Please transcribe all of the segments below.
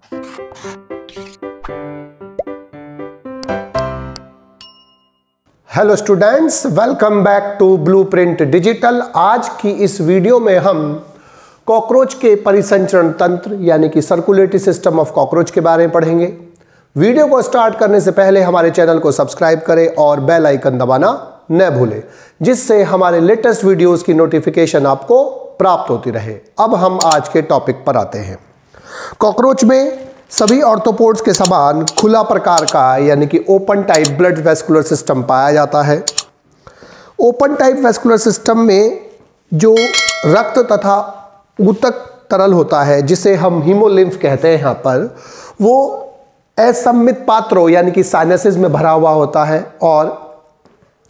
Hello students, welcome back to Blueprint Digital. आज की इस वीडियो में हम कॉकरोच के परिसंचरण तंत्र यानी कि सर्कुलेटरी सिस्टम ऑफ कॉकरोच के बारे में पढ़ेंगे। वीडियो को स्टार्ट करने से पहले हमारे चैनल को सब्सक्राइब करें और बेल आइकन दबाना न भूलें, जिससे हमारे लेटेस्ट वीडियोस की नोटिफिकेशन आपको प्राप्त होती रहे। अब हम आज के टॉपिक पर आते हैं। कॉकरोच में सभी ऑर्थ्रोपोड्स के समान खुला प्रकार का यानी कि open type blood vascular system पाया जाता है। ओपन टाइप वेस्कुलर सिस्टम में जो रक्त तथा ऊतक तरल होता है, जिसे हम हीमोलिम्फ कहते हैं यहाँ पर, वो असममित पात्रों यानी कि साइनसेस में भरा हुआ होता है और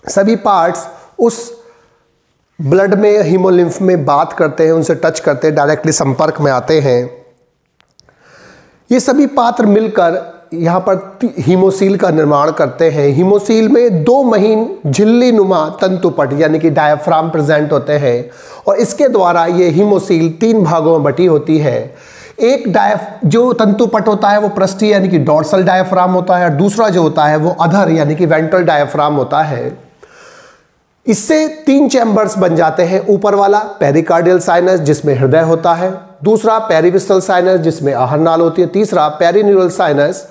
सभी पार्ट्स उस ब्लड में हीमोलिम्फ में बात करते हैं, उनसे टच करते हैं, डायरेक्टली संपर्क में आते हैं। ये सभी पात्र मिलकर यहाँ पर हीमोसील का निर्माण करते हैं। हीमोसील में दो महीन झिल्ली नुमा तंतुपट यानी कि डायफ्राम प्रेजेंट होते हैं और इसके द्वारा ये हीमोसील तीन भागों में बटी होती है। एक जो तंतुपट होता है वो पृष्ठीय यानी कि डॉर्सल डायफ्राम होता है और दूसरा जो होता है वो अधर यानी कि वेंट्रल डायफ्राम होता है। इससे तीन चैम्बर्स बन जाते हैं। ऊपर वाला पेरिकार्डियल साइनस जिसमें हृदय होता है, दूसरा पेरिविस्टल साइनस जिसमें आहार नाल होती है, तीसरा पेरिन्यूरल साइनस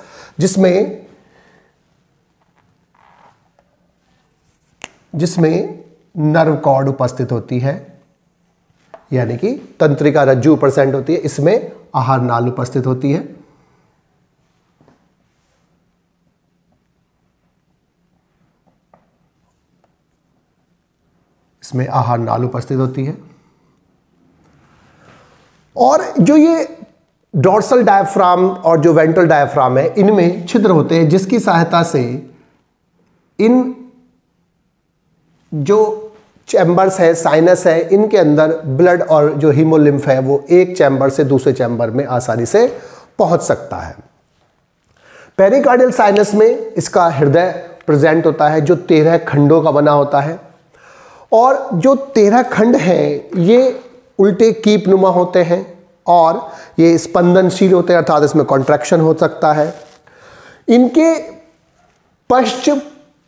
जिसमें नर्व कॉर्ड उपस्थित होती है यानी कि तंत्रिका रज्जु प्रेजेंट होती है। इसमें आहार नाल उपस्थित होती है। इसमें आहार नाल उपस्थित होती है और जो ये डॉर्सल डायफ्राम और जो वेंट्रल डायफ्राम है, इनमें छिद्र होते हैं जिसकी सहायता से इन जो चैम्बर्स है, साइनस है, इनके अंदर ब्लड और जो हीमोलिम्फ है वो एक चैम्बर से दूसरे चैम्बर में आसानी से पहुंच सकता है। पेरिकार्डियल साइनस में इसका हृदय प्रेजेंट होता है जो 13 खंडों का बना होता है और जो 13 खंड हैं ये उल्टे कीप नुमा होते हैं और ये स्पंदनशील होते हैं, अर्थात इसमें कॉन्ट्रैक्शन हो सकता है। इनके पश्च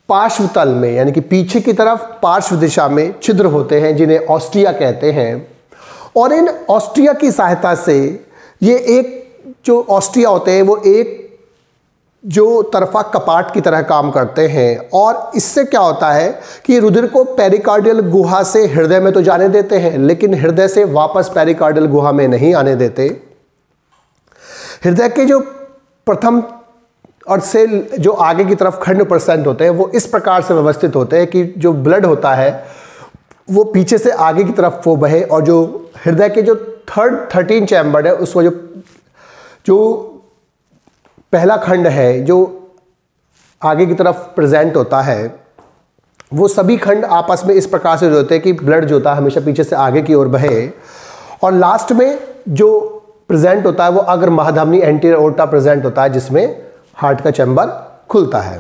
पार्श्व तल में यानी कि पीछे की तरफ पार्श्व दिशा में छिद्र होते हैं जिन्हें ऑस्टिया कहते हैं और इन ऑस्टिया की सहायता से ये एक जो ऑस्टिया होते हैं वो एक जो तरफा कपाट की तरह काम करते हैं और इससे क्या होता है कि रुधिर को पेरिकार्डियल गुहा से हृदय में तो जाने देते हैं लेकिन हृदय से वापस पेरिकार्डियल गुहा में नहीं आने देते। हृदय के जो प्रथम और से जो आगे की तरफ खंड प्रेजेंट होते हैं वो इस प्रकार से व्यवस्थित होते हैं कि जो ब्लड होता है वो पीछे से आगे की तरफ वो बहे और जो हृदय के जो 13 चैम्बर है उसको जो पहला खंड है जो आगे की तरफ प्रेजेंट होता है वो सभी खंड आपस में इस प्रकार से होते हैं कि ब्लड जो होता है हमेशा पीछे से आगे की ओर बहे और लास्ट में जो प्रेजेंट होता है वो अग्र महाधमनी एंटीरियर ओर्टा प्रेजेंट होता है जिसमें हार्ट का चैम्बर खुलता है।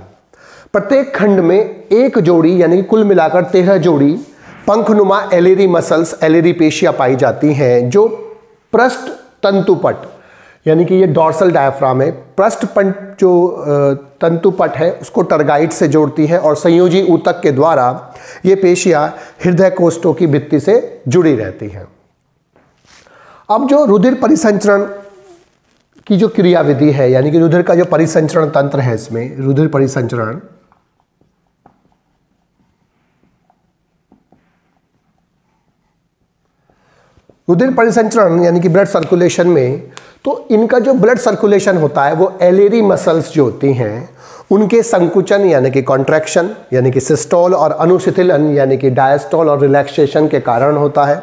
प्रत्येक खंड में एक जोड़ी यानी कुल मिलाकर 13 जोड़ी पंखनुमा एलेरी मसल्स एलेरी पेशियां पाई जाती हैं जो पृष्ठ तंतुपट यानी कि ये डॉर्सल डायफ्राम है, पृष्ठपट जो तंतुपट है उसको टरगाइट से जोड़ती है और संयोजी ऊतक के द्वारा ये पेशियां हृदय कोष्ठों की भित्ति से जुड़ी रहती हैं। अब जो रुधिर परिसंचरण की जो क्रियाविधि है यानी कि रुधिर का जो परिसंचरण तंत्र है, इसमें रुधिर परिसंचरण रुधिर परिसंचरण यानी कि ब्लड सर्कुलेशन में तो इनका जो ब्लड सर्कुलेशन होता है वो एलेरी मसल्स जो होती हैं उनके संकुचन यानी कि कॉन्ट्रैक्शन यानी कि सिस्टोल और अनुशिथिलन यानी कि डायस्टोल और रिलैक्सेशन के कारण होता है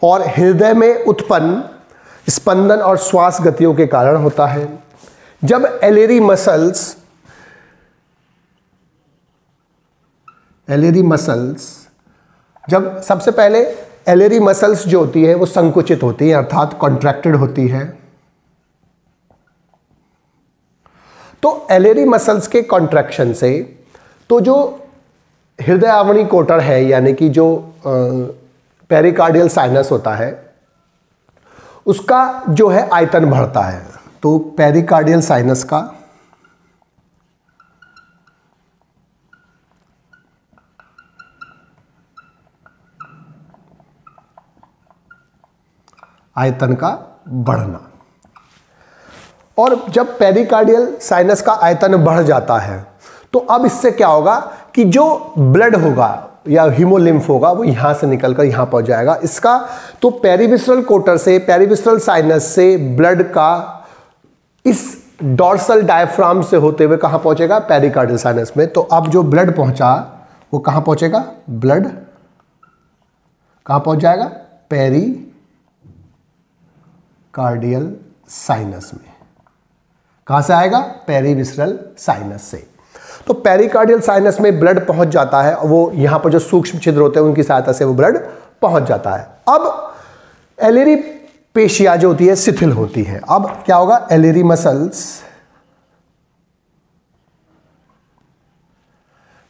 और हृदय में उत्पन्न स्पंदन और श्वास गतियों के कारण होता है। जब एलेरी मसल्स जब सबसे पहले एलेरी मसल्स जो होती है वो संकुचित होती है अर्थात कॉन्ट्रैक्टेड होती है तो एलेरी मसल्स के कॉन्ट्रैक्शन से तो जो हृदय आवरणी कोटर है यानी कि जो पेरिकार्डियल साइनस होता है उसका जो है आयतन बढ़ता है तो पेरिकार्डियल साइनस का आयतन का बढ़ना। और जब पेरिकार्डियल साइनस का आयतन बढ़ जाता है तो अब इससे क्या होगा कि जो ब्लड होगा या हीमोलिम्फ होगा वो यहां से निकलकर यहां पहुंच जाएगा इसका। तो पेरिविसरल कोटर से, पेरिविसरल साइनस से ब्लड का इस डॉर्सल डायफ्राम से होते हुए कहां पहुंचेगा? पेरिकार्डियल साइनस में। तो अब जो ब्लड पहुंचा वो कहां पहुंचेगा? ब्लड कहां पहुंच जाएगा? पेरिकार्डियल साइनस में। कहां से आएगा? पेरिविसरल साइनस से। तो पेरिकार्डियल साइनस में ब्लड पहुंच जाता है, वो यहां पर जो सूक्ष्म छिद्र होते हैं उनकी सहायता से वो ब्लड पहुंच जाता है। अब एलियरी पेशियां जो होती है शिथिल होती है। अब क्या होगा? एलियरी मसल्स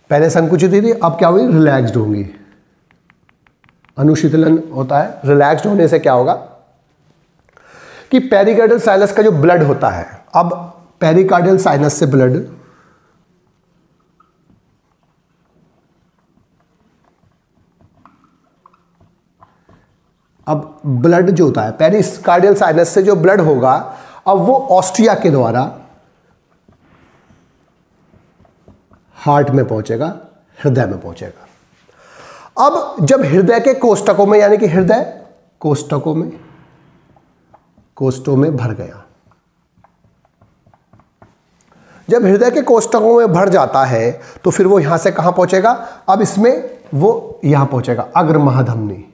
पहले संकुचित हुई थी, अब क्या हुई? रिलैक्स्ड होंगी। अनुशीतलन होता है। रिलैक्स्ड होने से क्या होगा कि पेरिकार्डियल साइनस का जो ब्लड होता है, अब पेरिकार्डियल साइनस से ब्लड जो होता है पेरिकार्डियल साइनस से जो ब्लड होगा अब वो ऑस्ट्रिया के द्वारा हार्ट में पहुंचेगा, हृदय में पहुंचेगा। अब जब हृदय के कोष्ठकों में, यानी कि हृदय कोष्ठकों में भर गया, जब हृदय के कोष्ठकों में भर जाता है तो फिर वो यहां से कहां पहुंचेगा? अब इसमें वो यहां पहुंचेगा अग्र महाधमनी।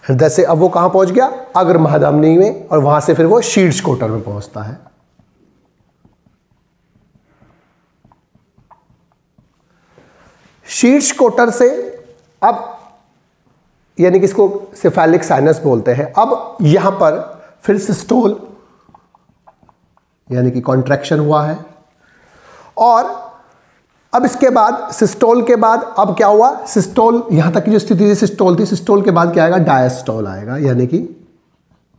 हृदय से अब वो कहां पहुंच गया? अग्र महाधमनी में, और वहां से फिर वो शीर्ष कोटर में पहुंचता है। शीर्ष कोटर से अब, यानी कि इसको सेफेलिक साइनस बोलते हैं। अब यहां पर फिर सिस्टोल यानी कि कॉन्ट्रैक्शन हुआ है, और अब इसके बाद सिस्टोल के बाद अब क्या हुआ? सिस्टोल, यहां तक की जो स्थिति थी सिस्टोल थी, सिस्टोल के बाद क्या आएगा? डायस्टोल आएगा, यानी कि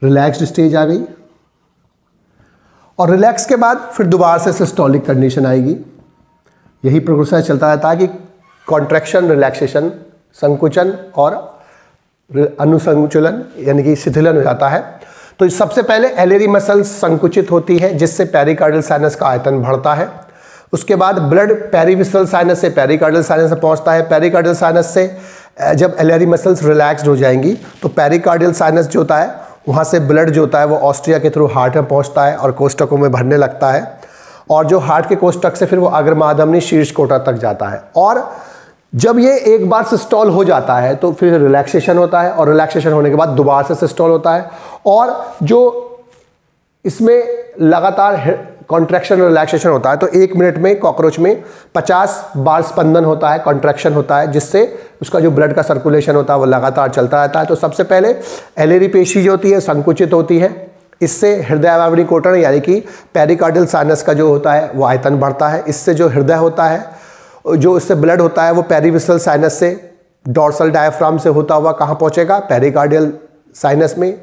रिलैक्स्ड स्टेज आ गई। और रिलैक्स के बाद फिर दोबारा से सिस्टोलिक कंडीशन आएगी। यही प्रोसेस चलता रहता है कि कॉन्ट्रैक्शन, रिलैक्सेशन, संकुचन और अनुसंकुचलन यानी कि शिथिलन हो जाता है। तो सबसे पहले एलियरी मसल्स संकुचित होती है जिससे पेरिकार्डियल साइनस का आयतन बढ़ता है। उसके बाद ब्लड पेरिविसरल साइनस से पेरिकार्डियल साइनस में पहुंचता है। पेरिकार्डियल साइनस से जब एलियरी मसल्स रिलैक्स्ड हो जाएंगी तो पेरिकार्डियल साइनस जो होता है वहाँ से ब्लड जो होता है वो ऑस्ट्रिया के थ्रू हार्ट में पहुँचता है और कोष्ठकों में भरने लगता है, और जो हार्ट के कोष्ठक से फिर वो अग्र महाधमनी शीर्ष कोटर तक जाता है। और जब ये एक बार सिस्टोल हो जाता है तो फिर रिलैक्सेशन होता है, और रिलैक्सेशन होने के बाद दोबारा से सिस्टोल होता है। और जो इसमें लगातार कॉन्ट्रैक्शन और रिलैक्सेशन होता है, तो 1 मिनट में कॉकरोच में 50 बार स्पंदन होता है, कॉन्ट्रैक्शन होता है, जिससे उसका जो ब्लड का सर्कुलेशन होता है वो लगातार चलता रहता है। तो सबसे पहले एलियरी पेशी जो होती है संकुचित होती है, इससे हृदय अवावरी कोटर यानी कि पेरिकार्डियल साइनस का जो होता है वो आयतन बढ़ता है। इससे जो हृदय होता है, जो इससे ब्लड होता है वो पेरिविसरल साइनस से डॉर्सल डायफ्राम से होता हुआ कहाँ पहुँचेगा? पेरिकार्डियल साइनस में।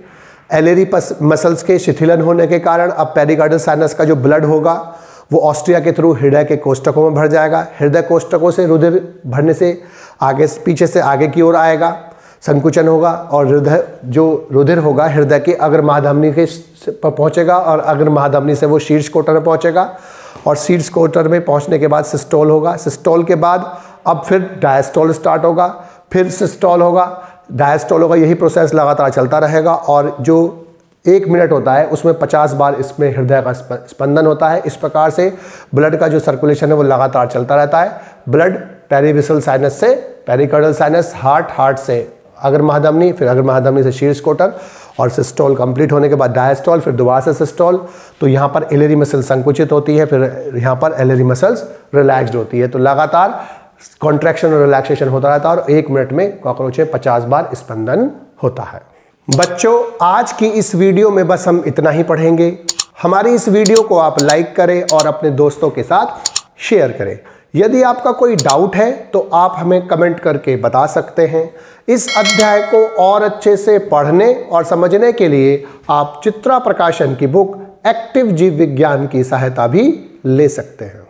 एलियरी मसल्स के शिथिलन होने के कारण अब पेरिकार्डियल साइनस का जो ब्लड होगा वो ऑस्ट्रिया के थ्रू हृदय के कोष्ठकों में भर जाएगा। हृदय कोष्ठकों से रुधिर भरने से आगे, पीछे से आगे की ओर आएगा, संकुचन होगा, और हृदय जो रुधिर होगा हृदय के अग्र महाधमनी के पहुंचेगा, और अग्र महाधमनी से वो शीर्ष कोटर में पहुंचेगा, और शीर्ष कोटर में पहुंचने के बाद सिस्टोल होगा। सिस्टोल के बाद अब फिर डायस्टोल स्टार्ट होगा, फिर सिस्टोल होगा, डायस्टोल होगा। यही प्रोसेस लगातार चलता रहेगा, और जो 1 मिनट होता है उसमें 50 बार इसमें हृदय का स्पंदन होता है। इस प्रकार से ब्लड का जो सर्कुलेशन है वो लगातार चलता रहता है। ब्लड पेरिविसरल साइनस से पेरिकार्डियल साइनस, हार्ट से अग्र महाधमनी, फिर अग्र महाधमनी से शीर्ष कोटर, और सिस्टोल कंप्लीट होने के बाद डायस्टोल, फिर दोबारा से सिस्टोल। तो यहाँ पर एलियरी मसल्स संकुचित होती है, फिर यहाँ पर एलियरी मसल्स रिलैक्स्ड होती है। तो लगातार कॉन्ट्रैक्शन और रिलैक्सेशन होता रहता है, और 1 मिनट में कॉकरोच में 50 बार स्पंदन होता है। बच्चों, आज की इस वीडियो में बस हम इतना ही पढ़ेंगे। हमारी इस वीडियो को आप लाइक करें और अपने दोस्तों के साथ शेयर करें। यदि आपका कोई डाउट है तो आप हमें कमेंट करके बता सकते हैं। इस अध्याय को और अच्छे से पढ़ने और समझने के लिए आप चित्रा प्रकाशन की बुक एक्टिव जीव विज्ञान की सहायता भी ले सकते हैं।